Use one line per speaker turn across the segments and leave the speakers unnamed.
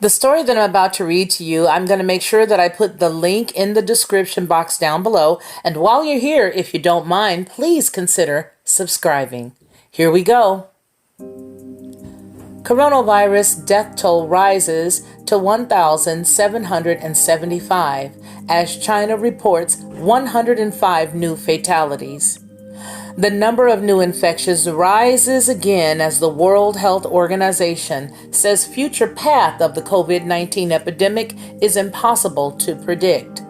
The story that I'm about to read to you, I'm going to make sure that I put the link in the description box down below. And while you're here, if you don't mind, please consider subscribing. Here we go. Coronavirus death toll rises to 1,775 as China reports 105 new fatalities. The number of new infections rises again as the World Health Organization says future path of the COVID-19 epidemic is impossible to predict.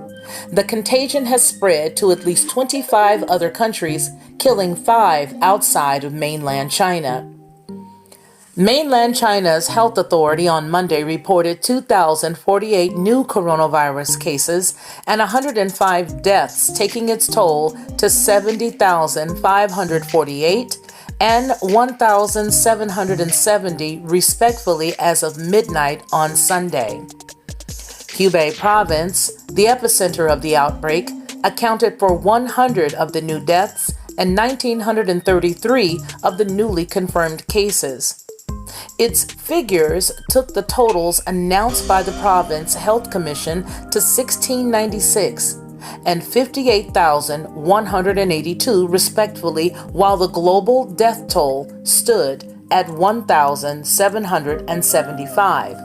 The contagion has spread to at least 25 other countries, killing 5 outside of mainland China. Mainland China's health authority on Monday reported 2,048 new coronavirus cases and 105 deaths, taking its toll to 70,548 and 1,770 respectively as of midnight on Sunday. Hubei province, the epicenter of the outbreak, accounted for 100 of the new deaths and 1,933 of the newly confirmed cases. Its figures took the totals announced by the province health commission to 1,696 and 58,182 respectively, while the global death toll stood at 1,775.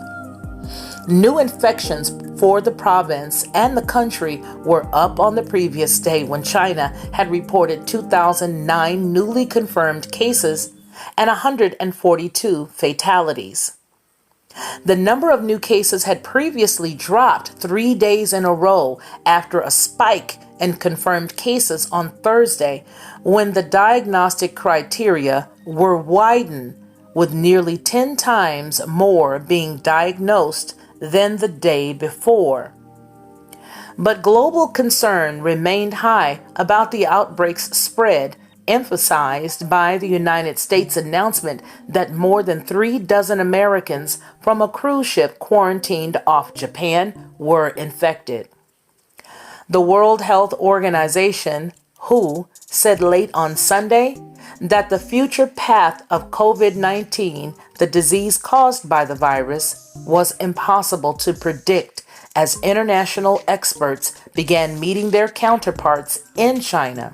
New infections for the province and the country were up on the previous day when China had reported 2,009 newly confirmed cases and 142 fatalities. The number of new cases had previously dropped 3 days in a row after a spike in confirmed cases on Thursday, when the diagnostic criteria were widened, with nearly 10 times more being diagnosed than the day before. But global concern remained high about the outbreak's spread, emphasized by the United States announcement that more than 36 Americans from a cruise ship quarantined off Japan were infected. The World Health Organization, WHO, said late on Sunday that the future path of COVID-19, the disease caused by the virus, was impossible to predict as international experts began meeting their counterparts in China.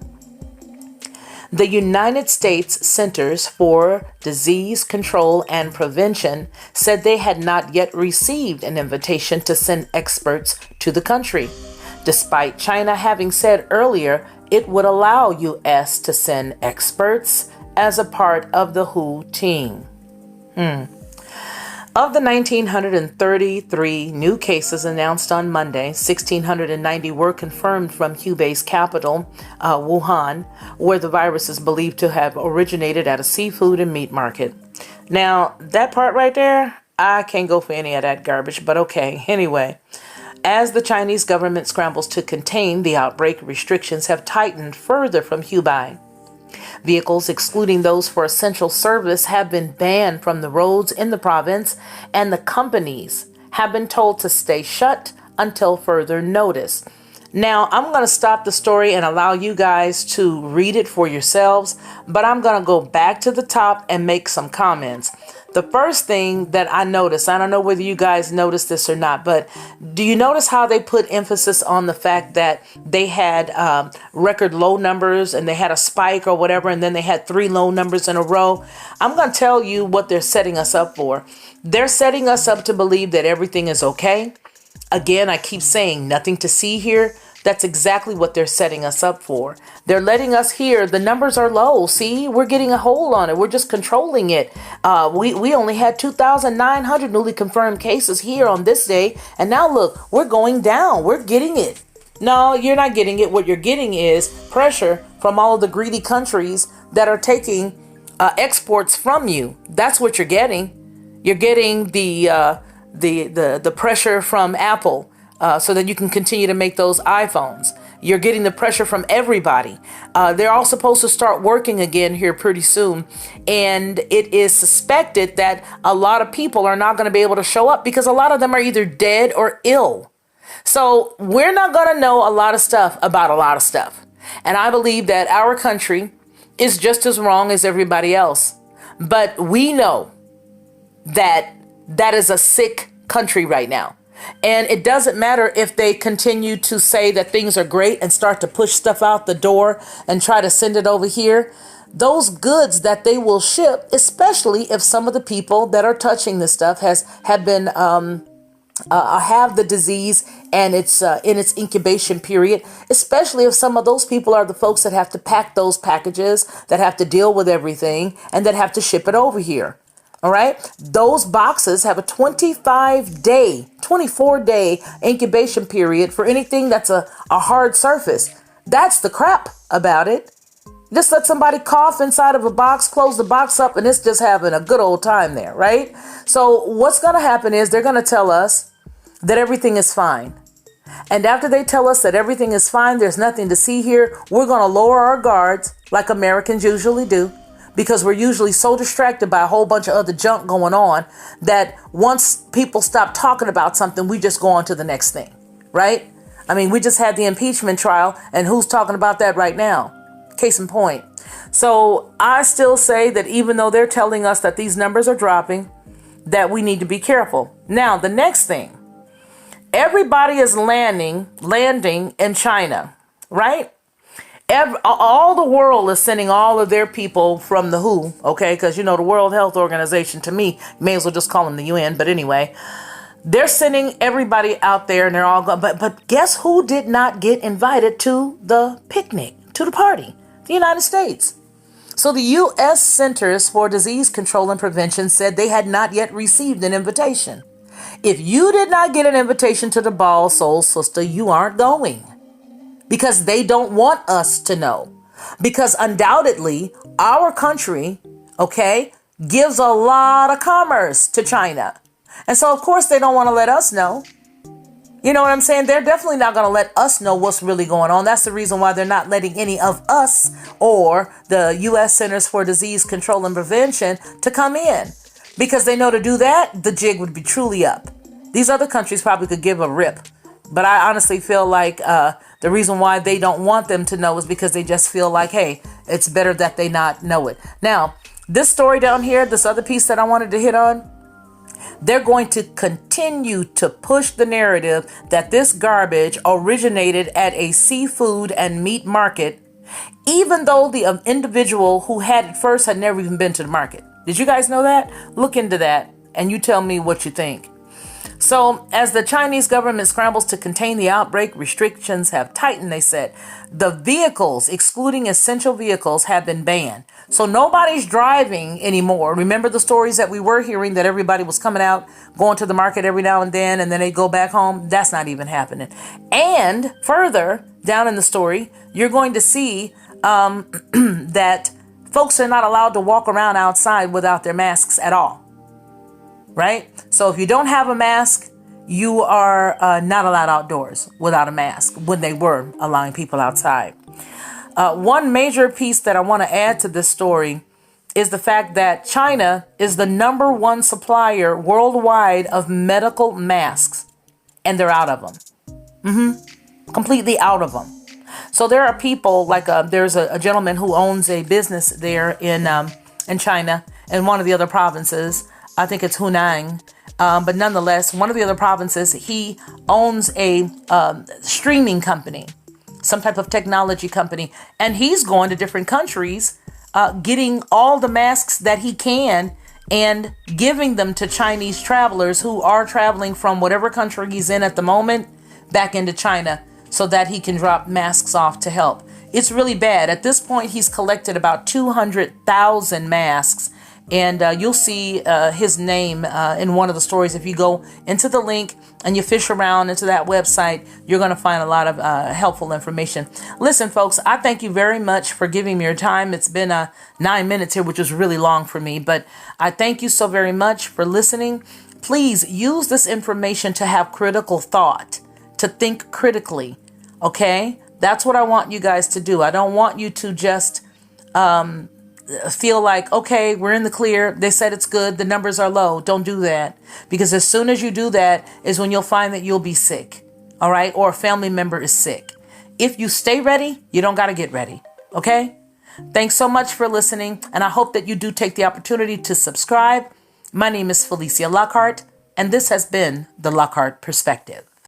The United States Centers for Disease Control and Prevention said they had not yet received an invitation to send experts to the country, despite China having said earlier it would allow U.S. to send experts as a part of the WHO team. Of the 1,933 new cases announced on Monday, 1,690 were confirmed from Hubei's capital, Wuhan, where the virus is believed to have originated at a seafood and meat market. Now, that part right there, I can't go for any of that garbage, but okay. Anyway, as the Chinese government scrambles to contain the outbreak, restrictions have tightened further from Hubei. Vehicles, excluding those for essential service, have been banned from the roads in the province, and the companies have been told to stay shut until further notice. Now, I'm going to stop the story and allow you guys to read it for yourselves, but I'm going to go back to the top and make some comments. The first thing that I noticed, I don't know whether you guys noticed this or not, but do you notice how they put emphasis on the fact that they had record low numbers and they had a spike or whatever, and then they had 3 low numbers in a row? I'm going to tell you what they're setting us up for. They're setting us up to believe that everything is okay. Again, I keep saying nothing to see here. That's exactly what they're setting us up for. They're letting us hear the numbers are low. See, we're getting a hold on it. We're just controlling it. We only had 2,900 newly confirmed cases here on this day. And now look, we're going down. We're getting it. No, you're not getting it. What you're getting is pressure from all of the greedy countries that are taking exports from you. That's what you're getting. You're getting the pressure from Apple. So that you can continue to make those iPhones. You're getting the pressure from everybody. They're all supposed to start working again here pretty soon. And it is suspected that a lot of people are not going to be able to show up because a lot of them are either dead or ill. So we're not going to know a lot of stuff about a lot of stuff. And I believe that our country is just as wrong as everybody else. But we know that that is a sick country right now. And it doesn't matter if they continue to say that things are great and start to push stuff out the door and try to send it over here. Those goods that they will ship, especially if some of the people that are touching this stuff have been have the disease and it's in its incubation period, especially if some of those people are the folks that have to pack those packages, that have to deal with everything, and that have to ship it over here. All right. Those boxes have a 24-day incubation period for anything that's a hard surface. That's the crap about it. Just let somebody cough inside of a box, close the box up, and it's just having a good old time there, right? So what's going to happen is they're going to tell us that everything is fine. And after they tell us that everything is fine, there's nothing to see here, we're going to lower our guards like Americans usually do, because we're usually so distracted by a whole bunch of other junk going on that once people stop talking about something, we just go on to the next thing, right? I mean, we just had the impeachment trial, and who's talking about that right now? Case in point. So I still say that even though they're telling us that these numbers are dropping, that we need to be careful. Now, the next thing, everybody is landing in China, right? All the world is sending all of their people from the WHO, okay? Because, the World Health Organization, to me, may as well just call them the UN. But anyway, they're sending everybody out there and they're all going. But guess who did not get invited to the picnic, to the party? The United States. So the U.S. Centers for Disease Control and Prevention said they had not yet received an invitation. If you did not get an invitation to the ball, soul sister, you aren't going. Because they don't want us to know. Because undoubtedly, our country, okay, gives a lot of commerce to China. And so, of course, they don't want to let us know. You know what I'm saying? They're definitely not going to let us know what's really going on. That's the reason why they're not letting any of us or the U.S. Centers for Disease Control and Prevention to come in. Because they know to do that, the jig would be truly up. These other countries probably could give a rip. But I honestly feel like the reason why they don't want them to know is because they just feel like, hey, it's better that they not know it. Now, this story down here, this other piece that I wanted to hit on, they're going to continue to push the narrative that this garbage originated at a seafood and meat market, even though the individual who had it first had never even been to the market. Did you guys know that? Look into that and you tell me what you think. So as the Chinese government scrambles to contain the outbreak, restrictions have tightened, they said. The vehicles, excluding essential vehicles, have been banned. So nobody's driving anymore. Remember the stories that we were hearing that everybody was coming out, going to the market every now and then they go back home? That's not even happening. And further down in the story, you're going to see that folks are not allowed to walk around outside without their masks at all. Right? So if you don't have a mask, you are not allowed outdoors without a mask when they were allowing people outside. One major piece that I want to add to this story is the fact that China is the #1 supplier worldwide of medical masks, and they're out of them. Completely out of them. So there are people like there's a gentleman who owns a business there in China in one of the other provinces. I think it's Hunan. But nonetheless, one of the other provinces, he owns a streaming company, some type of technology company. And he's going to different countries, getting all the masks that he can and giving them to Chinese travelers who are traveling from whatever country he's in at the moment back into China so that he can drop masks off to help. It's really bad. At this point, he's collected about 200,000 masks. And you'll see his name in one of the stories. If you go into the link and you fish around into that website, you're going to find a lot of helpful information. Listen, folks, I thank you very much for giving me your time. It's been 9 minutes here, which is really long for me. But I thank you so very much for listening. Please use this information to have critical thought, to think critically. Okay? That's what I want you guys to do. I don't want you to just feel like, okay, we're in the clear. They said it's good. The numbers are low. Don't do that. Because as soon as you do that is when you'll find that you'll be sick. All right. Or a family member is sick. If you stay ready, you don't got to get ready. Okay. Thanks so much for listening. And I hope that you do take the opportunity to subscribe. My name is Felicia Lockhart, And this has been the Lockhart Perspective.